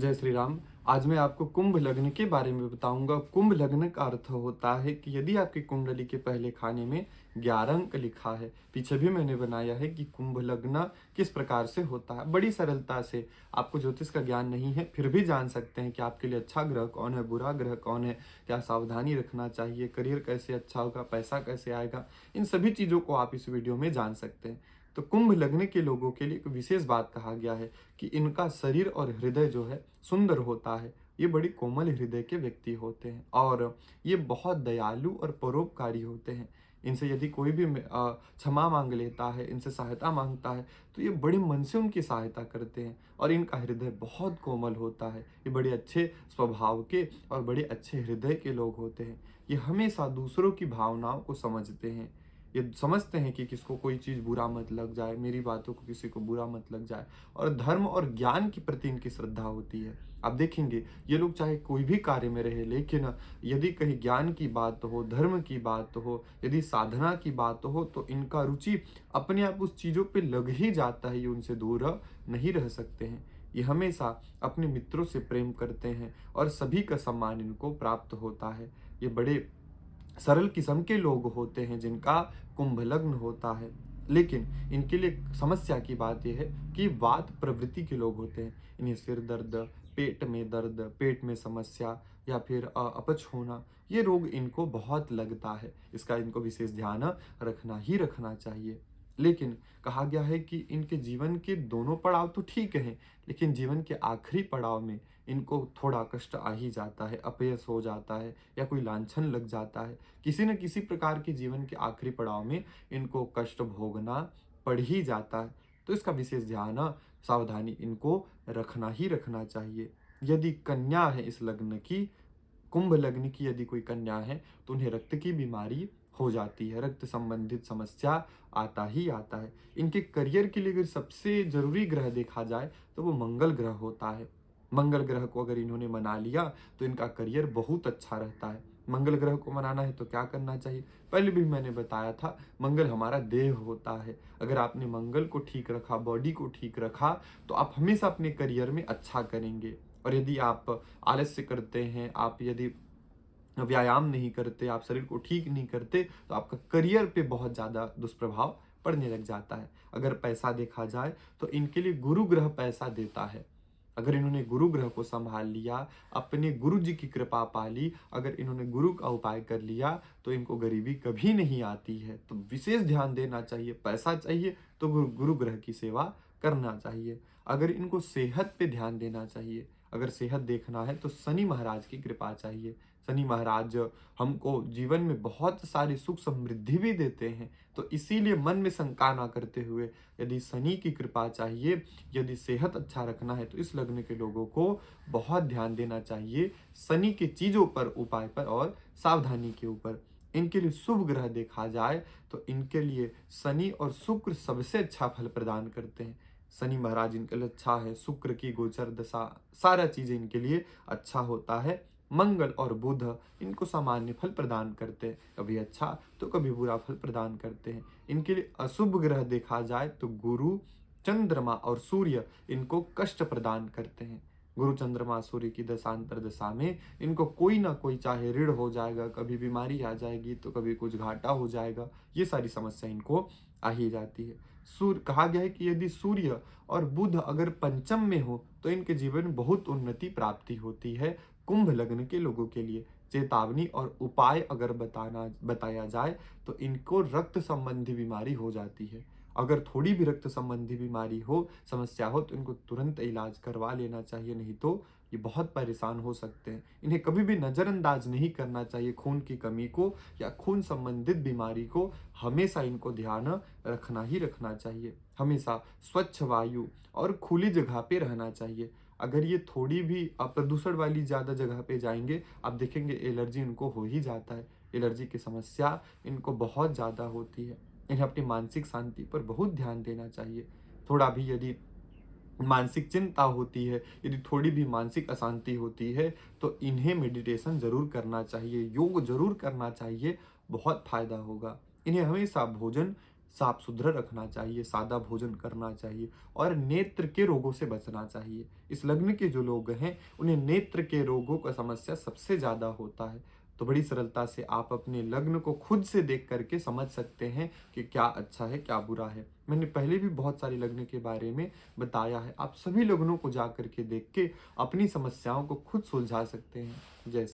जय श्री राम। आज मैं आपको कुंभ लग्न के बारे में बताऊंगा। कुंभ लग्न का अर्थ होता है कि यदि आपकी कुंडली के पहले खाने में 11 अंक लिखा है। पीछे भी मैंने बनाया है कि कुंभ लग्न किस प्रकार से होता है। बड़ी सरलता से, आपको ज्योतिष का ज्ञान नहीं है फिर भी जान सकते हैं कि आपके लिए अच्छा ग्रह कौन है, बुरा ग्रह कौन है, क्या सावधानी रखना चाहिए, करियर कैसे अच्छा होगा, पैसा कैसे आएगा। इन सभी चीज़ों को आप इस वीडियो में जान सकते हैं। तो कुंभ लग्न के लोगों के लिए एक विशेष बात कहा गया है कि इनका शरीर और हृदय जो है सुंदर होता है। ये बड़ी कोमल हृदय के व्यक्ति होते हैं और ये बहुत दयालु और परोपकारी होते हैं। इनसे यदि कोई भी क्षमा मांग लेता है, इनसे सहायता मांगता है, तो ये बड़े मन से उनकी सहायता करते हैं। और इनका हृदय बहुत कोमल होता है। ये बड़े अच्छे स्वभाव के और बड़े अच्छे हृदय के लोग होते हैं। ये हमेशा दूसरों की भावनाओं को समझते हैं। ये समझते हैं कि किसको कोई चीज़ बुरा मत लग जाए, मेरी बातों को किसी को बुरा मत लग जाए। और धर्म और ज्ञान के प्रति इनकी श्रद्धा होती है। आप देखेंगे ये लोग चाहे कोई भी कार्य में रहे, लेकिन यदि कहीं ज्ञान की बात हो, धर्म की बात हो, यदि साधना की बात हो, तो इनका रुचि अपने आप उस चीज़ों पे लग ही जाता है। ये उनसे दूर नहीं रह सकते हैं। ये हमेशा अपने मित्रों से प्रेम करते हैं और सभी का सम्मान इनको प्राप्त होता है। ये बड़े सरल किस्म के लोग होते हैं जिनका कुंभ लग्न होता है। लेकिन इनके लिए समस्या की बात यह है कि वात प्रवृत्ति के लोग होते हैं। इन्हें सिर दर्द, पेट में दर्द, पेट में समस्या या फिर अपच होना, ये रोग इनको बहुत लगता है। इसका इनको विशेष ध्यान रखना चाहिए। लेकिन कहा गया है कि इनके जीवन के दोनों पड़ाव तो ठीक हैं, लेकिन जीवन के आखिरी पड़ाव में इनको थोड़ा कष्ट आ ही जाता है, अपयश हो जाता है या कोई लांछन लग जाता है। किसी न किसी प्रकार के जीवन के आखिरी पड़ाव में इनको कष्ट भोगना पड़ ही जाता है। तो इसका विशेष ध्यान, सावधानी इनको रखना चाहिए। यदि कन्या है इस लग्न की, कुंभ लग्न की यदि कोई कन्या है, तो उन्हें रक्त की बीमारी हो जाती है। रक्त संबंधित समस्या आता ही आता है। इनके करियर के लिए अगर सबसे जरूरी ग्रह देखा जाए तो वो मंगल ग्रह होता है। मंगल ग्रह को अगर इन्होंने मना लिया तो इनका करियर बहुत अच्छा रहता है। मंगल ग्रह को मनाना है तो क्या करना चाहिए, पहले भी मैंने बताया था। मंगल हमारा देह होता है। अगर आपने मंगल को ठीक रखा, बॉडी को ठीक रखा, तो आप हमेशा अपने करियर में अच्छा करेंगे। और यदि आप आलस्य करते हैं, आप यदि व्यायाम नहीं करते, आप शरीर को ठीक नहीं करते, तो आपका करियर पे बहुत ज़्यादा दुष्प्रभाव पड़ने लग जाता है। अगर पैसा देखा जाए तो इनके लिए गुरु ग्रह पैसा देता है। अगर इन्होंने गुरु ग्रह को संभाल लिया, अपने गुरु जी की कृपा पा ली, अगर इन्होंने गुरु का उपाय कर लिया, तो इनको गरीबी कभी नहीं आती है। तो विशेष ध्यान देना चाहिए। पैसा चाहिए तो गुरु ग्रह की सेवा करना चाहिए। अगर इनको सेहत पे ध्यान देना चाहिए, अगर सेहत देखना है तो शनि महाराज की कृपा चाहिए। शनि महाराज हमको जीवन में बहुत सारी सुख समृद्धि भी देते हैं। तो इसीलिए मन में शंका ना करते हुए, यदि शनि की कृपा चाहिए, यदि सेहत अच्छा रखना है, तो इस लग्न के लोगों को बहुत ध्यान देना चाहिए शनि के चीजों पर, उपाय पर और सावधानी के ऊपर। इनके लिए शुभ ग्रह देखा जाए तो इनके लिए शनि और शुक्र सबसे अच्छा फल प्रदान करते हैं। शनि महाराज इनके लिए अच्छा है, शुक्र की गोचर दशा, सारा चीजें इनके लिए अच्छा होता है। मंगल और बुध इनको सामान्य फल प्रदान करते हैं, कभी अच्छा तो कभी बुरा फल प्रदान करते हैं। इनके लिए अशुभ ग्रह देखा जाए तो गुरु, चंद्रमा और सूर्य इनको कष्ट प्रदान करते हैं। गुरु, चंद्रमा, सूर्य की दशांतर दशा में इनको कोई ना कोई, चाहे ऋण हो जाएगा, कभी बीमारी आ जाएगी, तो कभी कुछ घाटा हो जाएगा, ये सारी समस्या इनको आ ही जाती है। सूर्य, कहा गया है कि यदि सूर्य और बुध अगर पंचम में हो तो इनके जीवन में बहुत उन्नति प्राप्ति होती है। कुंभ लग्न के लोगों के लिए चेतावनी और उपाय अगर बताया जाए तो इनको रक्त संबंधी बीमारी हो जाती है। अगर थोड़ी भी रक्त संबंधी बीमारी हो, समस्या हो, तो इनको तुरंत इलाज करवा लेना चाहिए, नहीं तो ये बहुत परेशान हो सकते हैं। इन्हें कभी भी नज़रअंदाज नहीं करना चाहिए खून की कमी को या खून संबंधित बीमारी को। हमेशा इनको ध्यान रखना चाहिए। हमेशा स्वच्छ वायु और खुली जगह पे रहना चाहिए। अगर ये थोड़ी भी प्रदूषण वाली ज़्यादा जगह पे जाएंगे, आप देखेंगे एलर्जी इनको हो ही जाता है। एलर्जी की समस्या इनको बहुत ज़्यादा होती है। इन्हें अपनी मानसिक शांति पर बहुत ध्यान देना चाहिए। थोड़ा भी यदि मानसिक चिंता होती है, यदि थोड़ी भी मानसिक अशांति होती है, तो इन्हें मेडिटेशन ज़रूर करना चाहिए, योग ज़रूर करना चाहिए, बहुत फायदा होगा। इन्हें हमेशा भोजन साफ सुथरा रखना चाहिए, सादा भोजन करना चाहिए और नेत्र के रोगों से बचना चाहिए। इस लग्न के जो लोग हैं, उन्हें नेत्र के रोगों का समस्या सबसे ज़्यादा होता है। तो बड़ी सरलता से आप अपने लग्न को खुद से देख करके समझ सकते हैं कि क्या अच्छा है, क्या बुरा है। मैंने पहले भी बहुत सारे लग्न के बारे में बताया है। आप सभी लग्नों को जा करके देख के अपनी समस्याओं को खुद सुलझा सकते हैं। जय